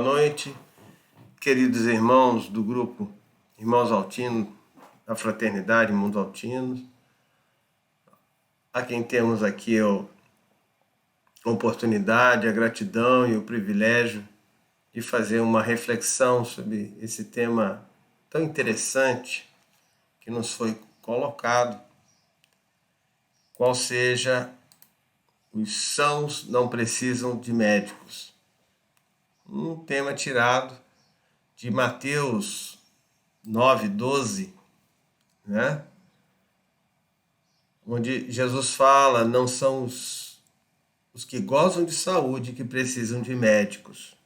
Boa noite, queridos irmãos do grupo Irmãos Altinos, da Fraternidade Mundo Altinos. A quem temos aqui a oportunidade, a gratidão e o privilégio de fazer uma reflexão sobre esse tema tão interessante que nos foi colocado, qual seja: os sãos não precisam de médicos. Um tema tirado de Mateus 9:12, né? Onde Jesus fala: não são os que gozam de saúde que precisam de médicos.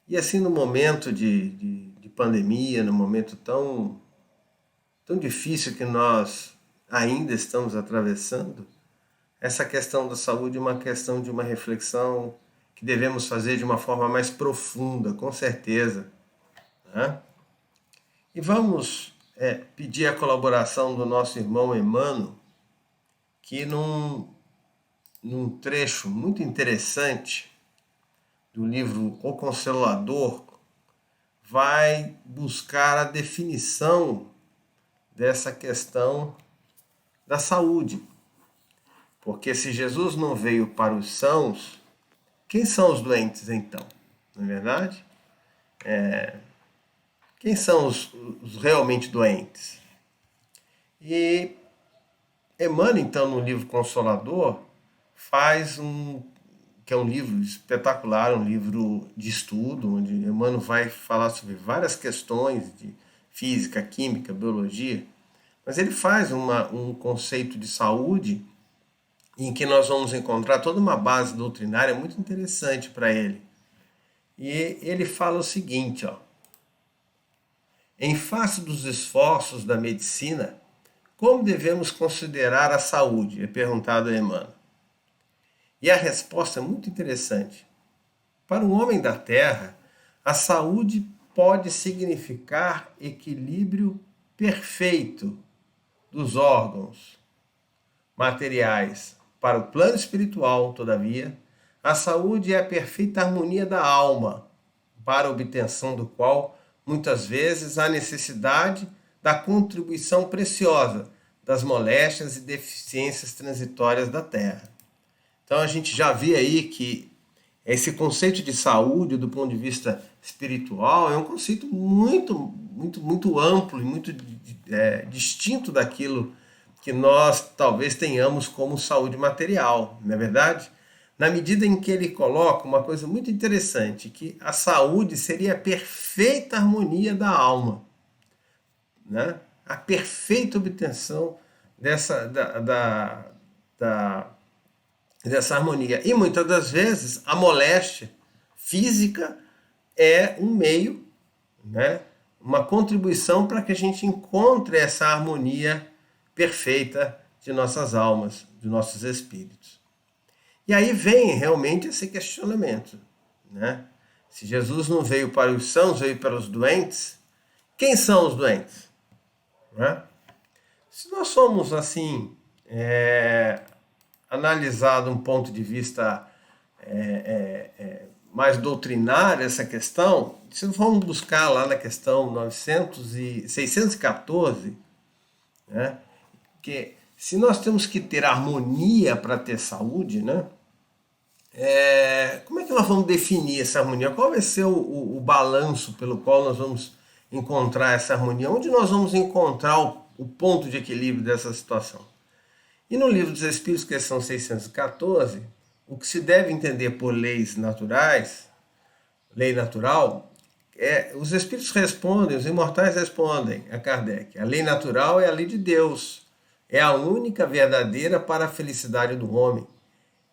E assim, no momento de pandemia, no momento tão difícil que nós ainda estamos atravessando, essa questão da saúde é uma questão de uma reflexão que devemos fazer de uma forma mais profunda, com certeza, né? E vamos pedir a colaboração do nosso irmão Emmanuel, que num trecho muito interessante do livro O Consolador, vai buscar a definição dessa questão da saúde. Porque se Jesus não veio para os sãos, quem são os doentes então? Não é verdade? Quem são os realmente doentes? E Emmanuel, então, no livro Consolador, faz que é um livro espetacular, um livro de estudo, onde Emmanuel vai falar sobre várias questões de física, química, biologia, mas ele faz um conceito de saúde em que nós vamos encontrar toda uma base doutrinária muito interessante para ele. E ele fala o seguinte, em face dos esforços da medicina, como devemos considerar a saúde? É perguntado a Emmanuel. E a resposta é muito interessante. Para o homem da Terra, a saúde pode significar equilíbrio perfeito dos órgãos materiais. Para o plano espiritual, todavia, a saúde é a perfeita harmonia da alma, para a obtenção do qual, muitas vezes, há necessidade da contribuição preciosa das moléstias e deficiências transitórias da Terra. Então a gente já vê aí que esse conceito de saúde, do ponto de vista espiritual, é um conceito muito amplo e muito distinto daquilo que nós talvez tenhamos como saúde material, não é verdade? Na medida em que ele coloca uma coisa muito interessante, que a saúde seria a perfeita harmonia da alma, né? A perfeita obtenção dessa harmonia. E muitas das vezes a moléstia física é um meio, né? Uma contribuição para que a gente encontre essa harmonia perfeita de nossas almas, de nossos espíritos. E aí vem realmente esse questionamento, né? Se Jesus não veio para os sãos, veio para os doentes, quem são os doentes? Né? Se nós somos assim, analisado um ponto de vista mais doutrinário essa questão, se vamos buscar lá na questão 614, né? Que se nós temos que ter harmonia para ter saúde, né? Como é que nós vamos definir essa harmonia? Qual vai ser o balanço pelo qual nós vamos encontrar essa harmonia? Onde nós vamos encontrar o ponto de equilíbrio dessa situação? E no Livro dos Espíritos, questão 614, o que se deve entender por leis naturais, lei natural, os espíritos respondem, os imortais respondem a Kardec: a lei natural é a lei de Deus, é a única verdadeira para a felicidade do homem.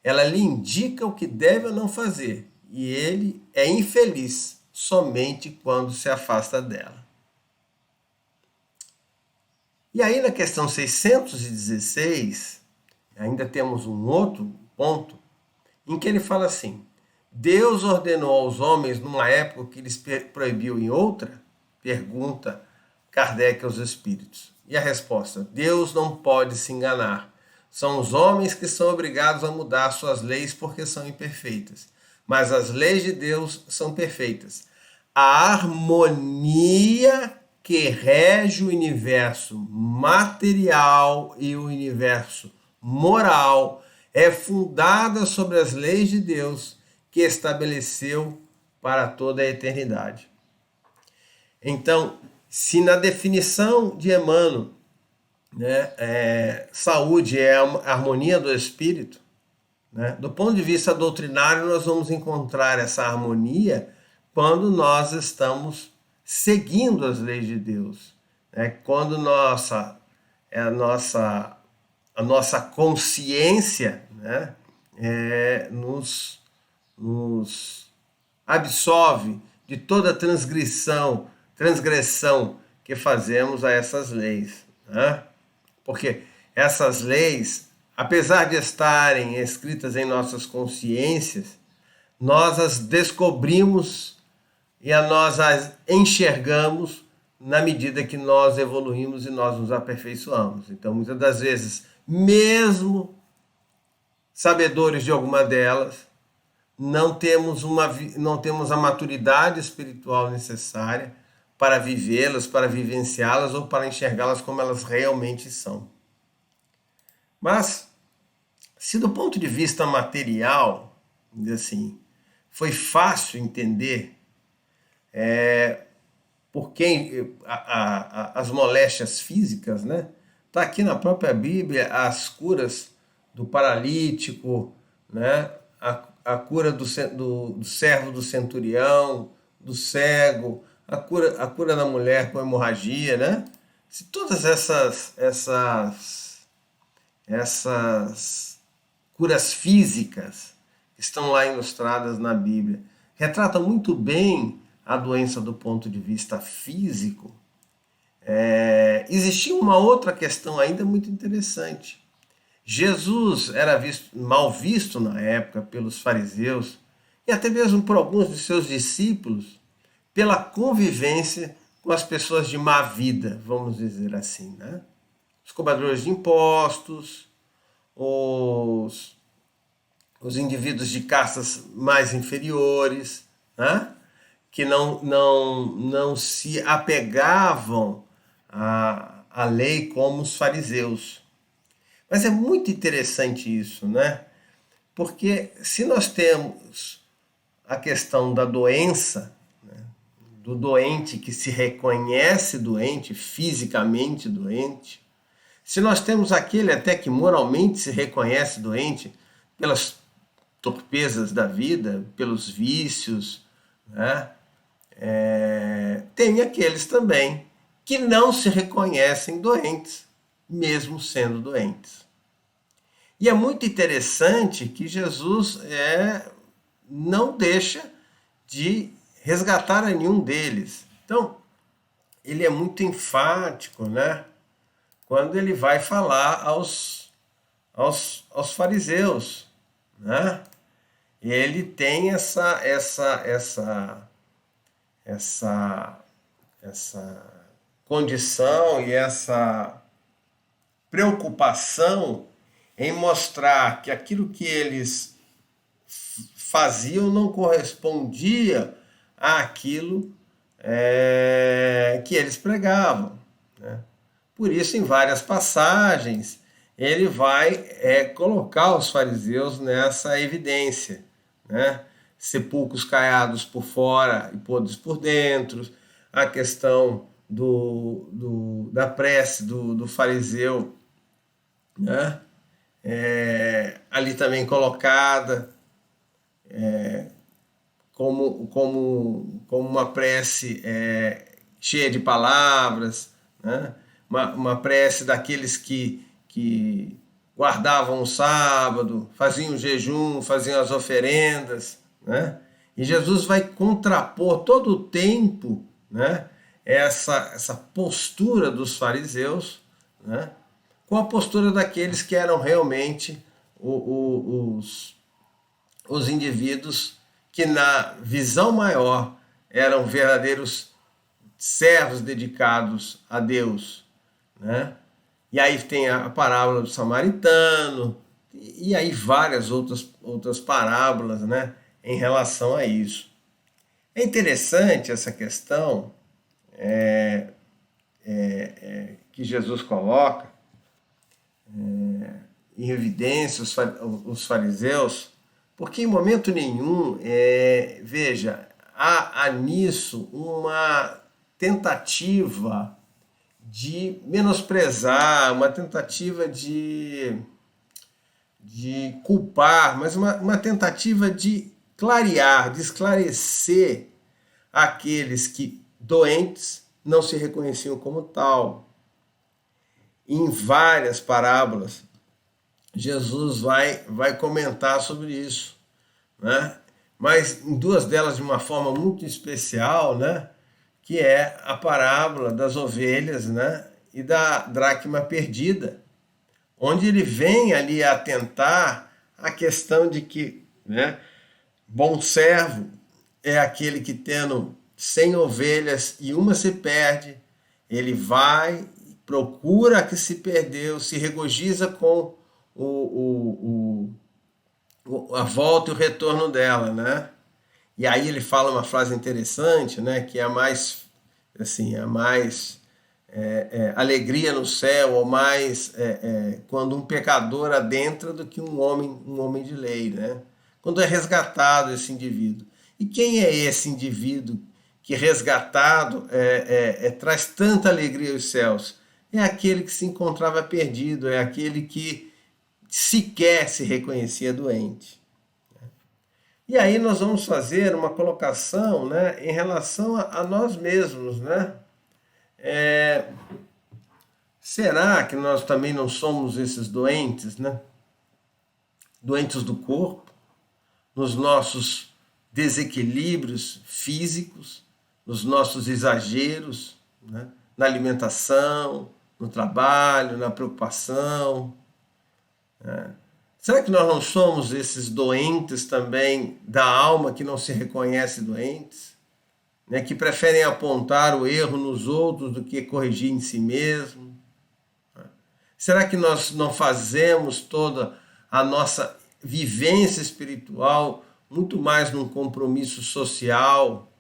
Ela lhe indica o que deve ou não fazer, e ele é infeliz somente quando se afasta dela. E aí na questão 616, ainda temos um outro ponto, em que ele fala assim: Deus ordenou aos homens numa época que lhes proibiu em outra? Pergunta Kardec aos espíritos. E a resposta: Deus não pode se enganar. São os homens que são obrigados a mudar suas leis porque são imperfeitas. mas as leis de Deus são perfeitas. A harmonia que rege o universo material e o universo moral é fundada sobre as leis de Deus que estabeleceu para toda a eternidade. Então, se na definição de Emmanuel, saúde é a harmonia do espírito, do ponto de vista doutrinário, nós vamos encontrar essa harmonia quando nós estamos seguindo as leis de Deus, quando a nossa consciência nos absolve de toda transgressão que fazemos a essas leis. Porque essas leis, apesar de estarem escritas em nossas consciências, nós as descobrimos e nós as enxergamos na medida que nós evoluímos e nós nos aperfeiçoamos. Então, muitas das vezes, mesmo sabedores de alguma delas, não temos a maturidade espiritual necessária para vivê-las, para vivenciá-las ou para enxergá-las como elas realmente são. Mas, se do ponto de vista material, assim, foi fácil entender por quem as moléstias físicas, Está aqui na própria Bíblia as curas do paralítico, a cura do servo do centurião, do cego, a cura da mulher com hemorragia, Se todas essas curas físicas que estão lá ilustradas na Bíblia retratam muito bem a doença do ponto de vista físico, existia uma outra questão ainda muito interessante. Jesus era mal visto na época pelos fariseus e até mesmo por alguns de seus discípulos pela convivência com as pessoas de má vida, vamos dizer assim, Os cobradores de impostos, os indivíduos de castas mais inferiores, que não se apegavam à lei como os fariseus. Mas é muito interessante isso, Porque se nós temos a questão da doença, do doente que se reconhece doente, fisicamente doente, se nós temos aquele até que moralmente se reconhece doente pelas torpezas da vida, pelos vícios, tem aqueles também que não se reconhecem doentes, mesmo sendo doentes. E é muito interessante que Jesus não deixa de resgatar a nenhum deles. Então, ele é muito enfático, quando ele vai falar aos fariseus, Ele tem essa condição e essa preocupação em mostrar que aquilo que eles faziam não correspondia àquilo que eles pregavam. Por isso, em várias passagens, ele vai colocar os fariseus nessa evidência. Sepulcros caiados por fora e podres por dentro, a questão da prece do fariseu, ali também colocada como uma prece cheia de palavras, uma prece daqueles que guardavam o sábado, faziam o jejum, faziam as oferendas, E Jesus vai contrapor todo o tempo, essa postura dos fariseus, com a postura daqueles que eram realmente os indivíduos que, na visão maior, eram verdadeiros servos dedicados a Deus. E aí tem a parábola do samaritano, e aí várias outras parábolas, em relação a isso. É interessante essa questão que Jesus coloca em evidência os fariseus, porque em momento nenhum, veja, há nisso uma tentativa de menosprezar, uma tentativa de culpar, mas uma tentativa de clarear, de esclarecer aqueles que doentes não se reconheciam como tal. Em várias parábolas, Jesus vai comentar sobre isso, né? Mas em duas delas de uma forma muito especial, né? Que é a parábola das ovelhas, né? E da dracma perdida, onde ele vem ali atentar a questão de que, né, bom servo é aquele que, tendo 100 ovelhas e uma se perde, ele vai, procura a que se perdeu, se regozija com a volta e o retorno dela, né? E aí ele fala uma frase interessante, né, que é a mais, assim, a mais alegria no céu, ou mais quando um pecador adentra do que um homem de lei, né? Quando é resgatado esse indivíduo. E quem é esse indivíduo que resgatado traz tanta alegria aos céus? É aquele que se encontrava perdido, é aquele que sequer se reconhecia doente. E aí nós vamos fazer uma colocação, né, em relação a nós mesmos, né? Será que nós também não somos esses doentes, né? Doentes do corpo, nos nossos desequilíbrios físicos, nos nossos exageros, né? Na alimentação, no trabalho, na preocupação. Né? Será que nós não somos esses doentes também da alma que não se reconhece doentes? Né? Que preferem apontar o erro nos outros do que corrigir em si mesmo? Será que nós não fazemos toda a nossa vivência espiritual muito mais num compromisso social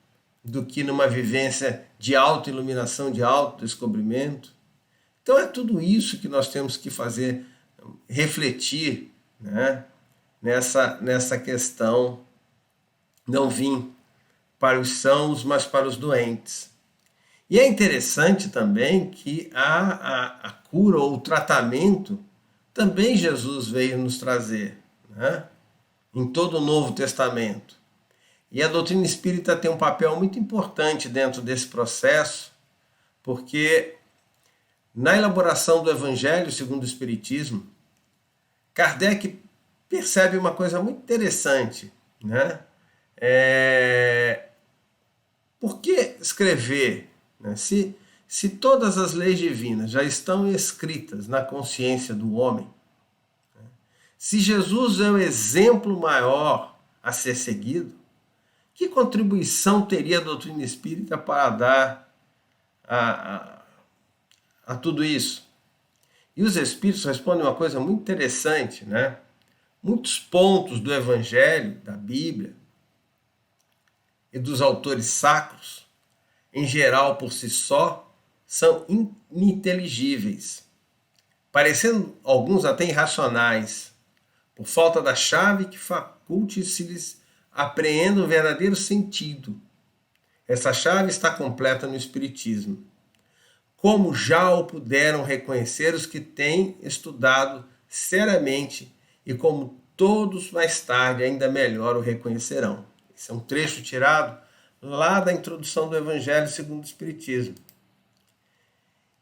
do que numa vivência de autoiluminação, de autodescobrimento? Então é tudo isso que nós temos que fazer, refletir, né, nessa questão. Não vim para os sãos, mas para os doentes. E é interessante também que a cura ou o tratamento também Jesus veio nos trazer, né? Em todo o Novo Testamento. E a doutrina espírita tem um papel muito importante dentro desse processo, porque na elaboração do Evangelho segundo o Espiritismo, Kardec percebe uma coisa muito interessante, né? Por que escrever? Né? Se todas as leis divinas já estão escritas na consciência do homem, né? Se Jesus é o exemplo maior a ser seguido, que contribuição teria a doutrina espírita para dar a tudo isso? E os espíritos respondem uma coisa muito interessante, né? Muitos pontos do Evangelho, da Bíblia e dos autores sacros, em geral por si só, são ininteligíveis, parecendo alguns até irracionais, por falta da chave que faculte se lhes apreenda o verdadeiro sentido. Essa chave está completa no Espiritismo, como já o puderam reconhecer os que têm estudado seriamente e como todos mais tarde ainda melhor o reconhecerão. Esse é um trecho tirado lá da introdução do Evangelho segundo o Espiritismo.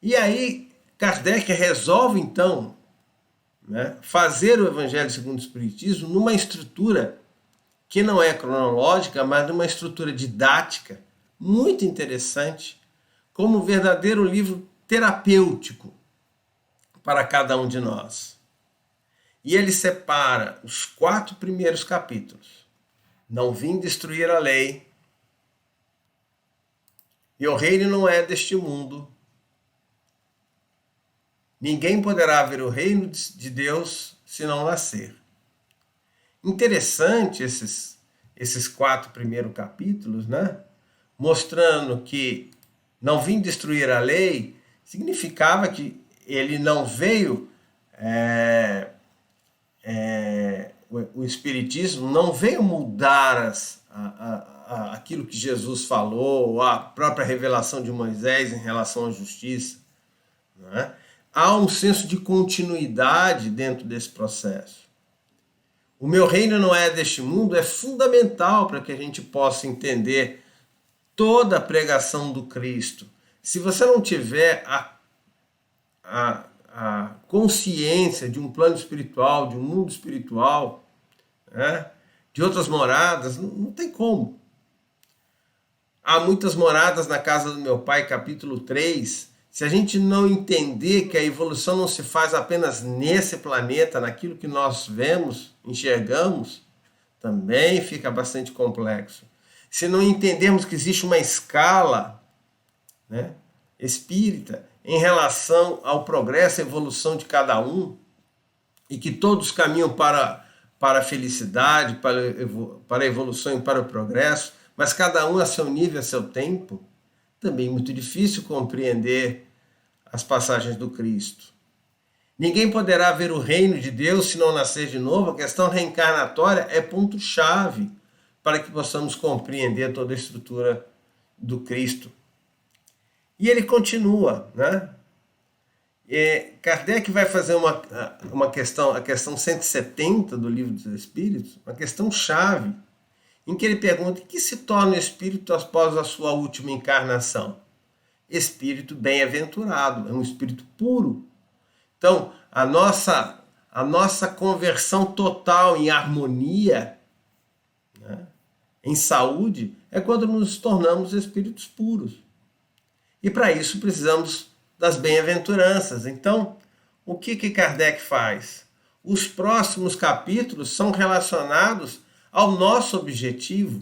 E aí Kardec resolve então, né, fazer o Evangelho segundo o Espiritismo numa estrutura que não é cronológica, mas numa estrutura didática muito interessante, como um verdadeiro livro terapêutico para cada um de nós. E ele separa os 4 primeiros capítulos. Não vim destruir a lei, e o reino não é deste mundo. Ninguém poderá ver o reino de Deus se não nascer. Interessante esses 4 primeiros capítulos, né? Mostrando que não vim destruir a lei, significava que ele não veio, o Espiritismo não veio mudar aquilo que Jesus falou, a própria revelação de Moisés em relação à justiça. Né? Há um senso de continuidade dentro desse processo. O meu reino não é deste mundo é fundamental para que a gente possa entender toda a pregação do Cristo. Se você não tiver a consciência de um plano espiritual, de um mundo espiritual, né, de outras moradas, não tem como. Há muitas moradas na casa do meu pai, capítulo 3. Se a gente não entender que a evolução não se faz apenas nesse planeta, naquilo que nós vemos, enxergamos, também fica bastante complexo. Se não entendermos que existe uma escala, né, espírita em relação ao progresso e evolução de cada um, e que todos caminham para a felicidade, para a evolução e para o progresso, mas cada um a seu nível, a seu tempo, também é muito difícil compreender as passagens do Cristo. Ninguém poderá ver o reino de Deus se não nascer de novo. A questão reencarnatória é ponto-chave para que possamos compreender toda a estrutura do Cristo. E ele continua, né? Kardec vai fazer uma questão, a questão 170 do Livro dos Espíritos, uma questão chave, em que ele pergunta: o que se torna o espírito após a sua última encarnação? Espírito bem-aventurado, é um espírito puro. Então, a nossa conversão total em harmonia, né, em saúde, é quando nos tornamos espíritos puros. E para isso precisamos das bem-aventuranças. Então, o que Kardec faz? Os próximos capítulos são relacionados ao nosso objetivo,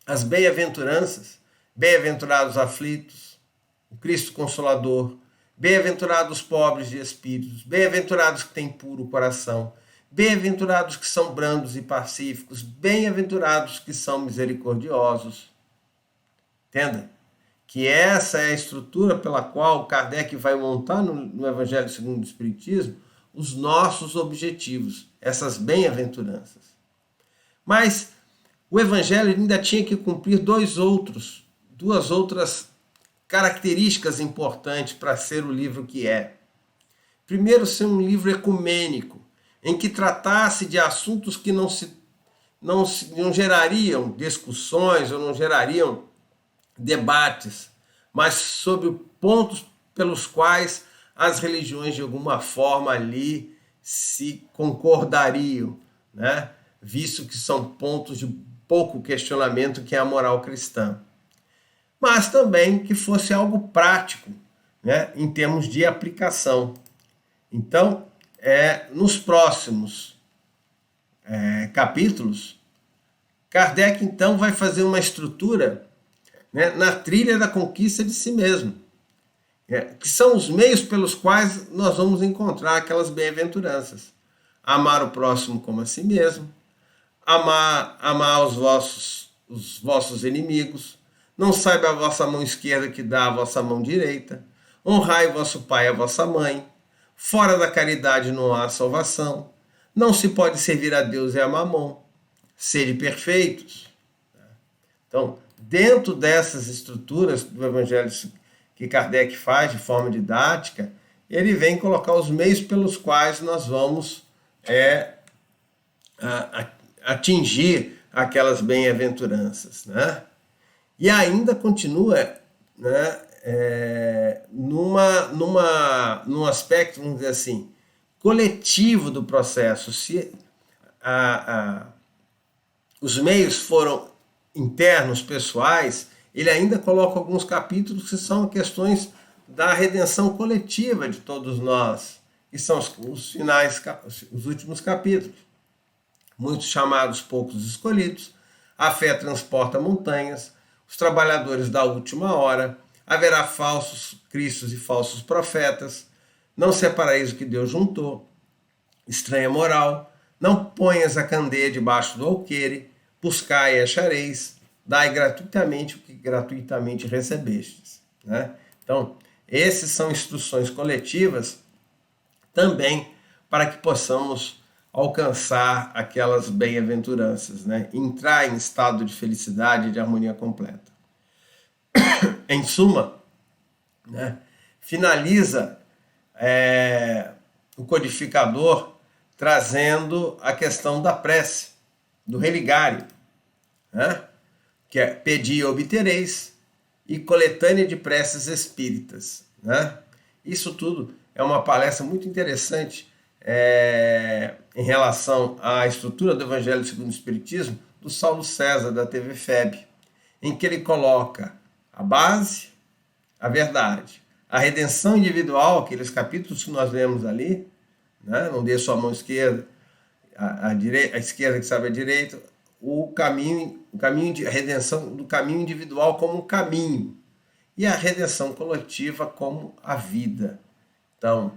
as bem-aventuranças. Bem-aventurados aflitos, o Cristo Consolador. Bem-aventurados os pobres de espíritos. Bem-aventurados que têm puro coração. Bem-aventurados que são brandos e pacíficos. Bem-aventurados que são misericordiosos. Entenda? Que essa é a estrutura pela qual Kardec vai montar no Evangelho segundo o Espiritismo os nossos objetivos, essas bem-aventuranças. Mas o Evangelho ainda tinha que cumprir duas outras características importantes para ser o livro que é. Primeiro, ser um livro ecumênico, em que tratasse de assuntos que não gerariam discussões ou não gerariam debates, mas sobre pontos pelos quais as religiões de alguma forma ali se concordariam, né? Visto que são pontos de pouco questionamento, que é a moral cristã. Mas também que fosse algo prático, né, em termos de aplicação. Então, nos próximos capítulos, Kardec então vai fazer uma estrutura, né, na trilha da conquista de si mesmo, que são os meios pelos quais nós vamos encontrar aquelas bem-aventuranças. Amar o próximo como a si mesmo, amar os vossos inimigos, não saiba a vossa mão esquerda que dá a vossa mão direita, honrai o vosso pai e a vossa mãe, fora da caridade não há salvação, não se pode servir a Deus e a Mamon, sede perfeitos. Então, dentro dessas estruturas do Evangelho que Kardec faz de forma didática, ele vem colocar os meios pelos quais nós vamos atingir aquelas bem-aventuranças, né? E ainda continua, né, num aspecto, vamos dizer assim, coletivo do processo. Se os meios foram internos, pessoais, ele ainda coloca alguns capítulos que são questões da redenção coletiva de todos nós, que são os últimos capítulos. Muitos chamados, poucos escolhidos, a fé transporta montanhas, os trabalhadores da última hora, haverá falsos cristos e falsos profetas, não separeis o que Deus juntou, estranha moral, não ponhas a candeia debaixo do alqueire, buscai e achareis, dai gratuitamente o que gratuitamente recebestes. Né? Então, essas são instruções coletivas também para que possamos alcançar aquelas bem-aventuranças, né? Entrar em estado de felicidade e de harmonia completa. Em suma, né, finaliza o codificador trazendo a questão da prece, do religário, né, que é pedir e obtereis, e coletânea de preces espíritas. Né? Isso tudo é uma palestra muito interessante em relação à estrutura do Evangelho segundo o Espiritismo, do Saulo César, da TV FEB, em que ele coloca a base, a verdade, a redenção individual, aqueles capítulos que nós lemos ali, né? Não dê sua mão esquerda, a esquerda que sabe a direita, o caminho de redenção do caminho individual como um caminho e a redenção coletiva como a vida. Então,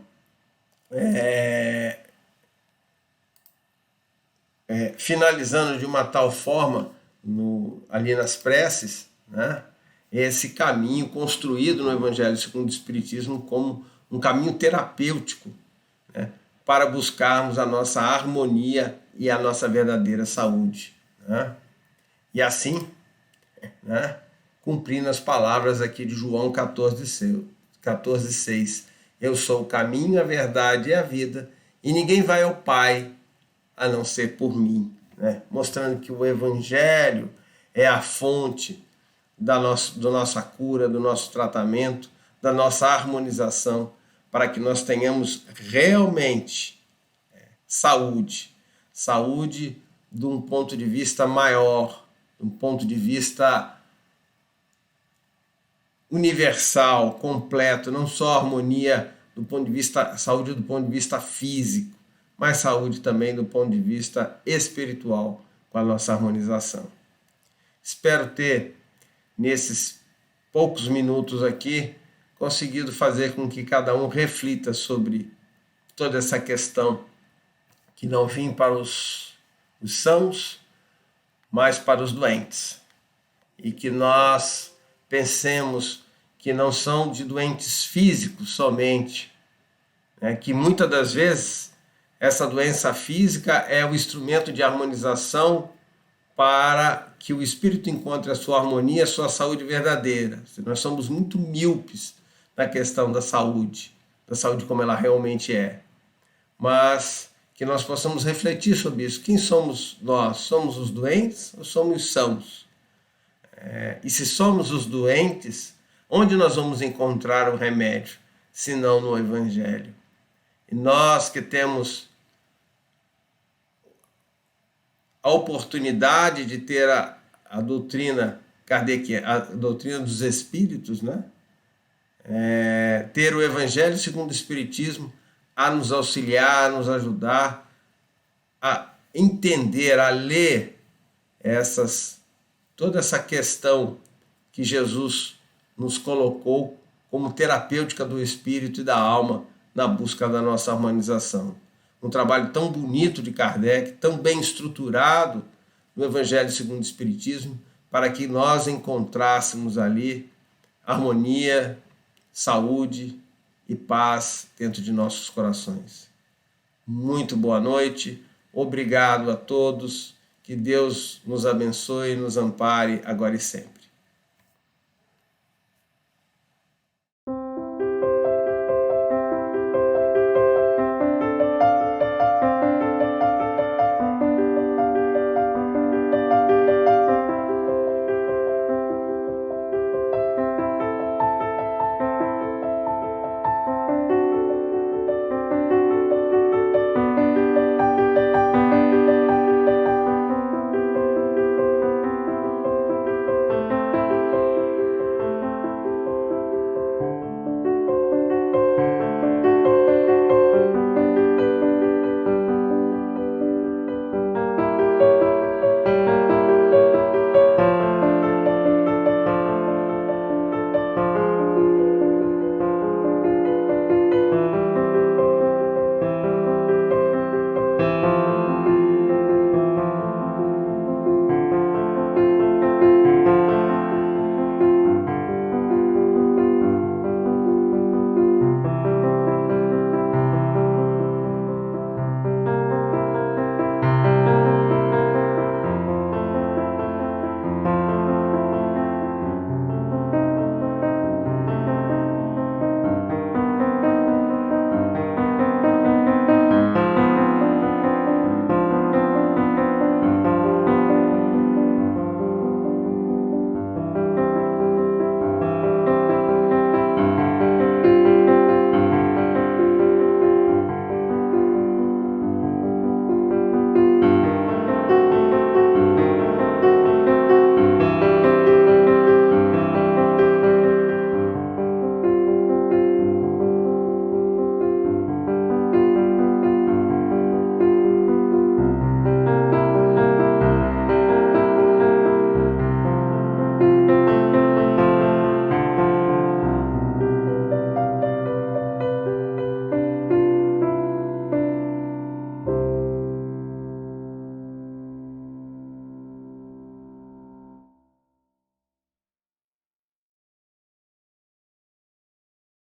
finalizando de uma tal forma ali nas preces, né, esse caminho construído no Evangelho segundo o Espiritismo como um caminho terapêutico, né, para buscarmos a nossa harmonia e a nossa verdadeira saúde. Né? E assim, né, cumprindo as palavras aqui de João 14,6. Eu sou o caminho, a verdade e a vida, e ninguém vai ao Pai a não ser por mim. Né? Mostrando que o Evangelho é a fonte da nossa cura, do nosso tratamento, da nossa harmonização, para que nós tenhamos realmente saúde. Saúde de um ponto de vista maior, de um ponto de vista universal, completo, não só harmonia do ponto de vista, saúde do ponto de vista físico, mas saúde também do ponto de vista espiritual, com a nossa harmonização. Espero ter, nesses poucos minutos aqui, conseguido fazer com que cada um reflita sobre toda essa questão, que não vim para os sãos, mas para os doentes. E que nós pensemos que não são de doentes físicos somente, né? Que muitas das vezes essa doença física é o instrumento de harmonização para que o espírito encontre a sua harmonia, a sua saúde verdadeira. Nós somos muito míopes na questão da saúde como ela realmente é. Mas que nós possamos refletir sobre isso. Quem somos nós? Somos os doentes ou somos os sãos? E se somos os doentes, onde nós vamos encontrar o remédio, se não no Evangelho? E nós que temos a oportunidade de ter a doutrina kardeciana, a doutrina dos espíritos, né? Ter o Evangelho segundo o Espiritismo a nos auxiliar, a nos ajudar a entender, a ler toda essa questão que Jesus nos colocou como terapêutica do espírito e da alma na busca da nossa harmonização. Um trabalho tão bonito de Kardec, tão bem estruturado no Evangelho segundo o Espiritismo, para que nós encontrássemos ali harmonia, saúde e paz dentro de nossos corações. Muito boa noite, obrigado a todos, que Deus nos abençoe e nos ampare agora e sempre.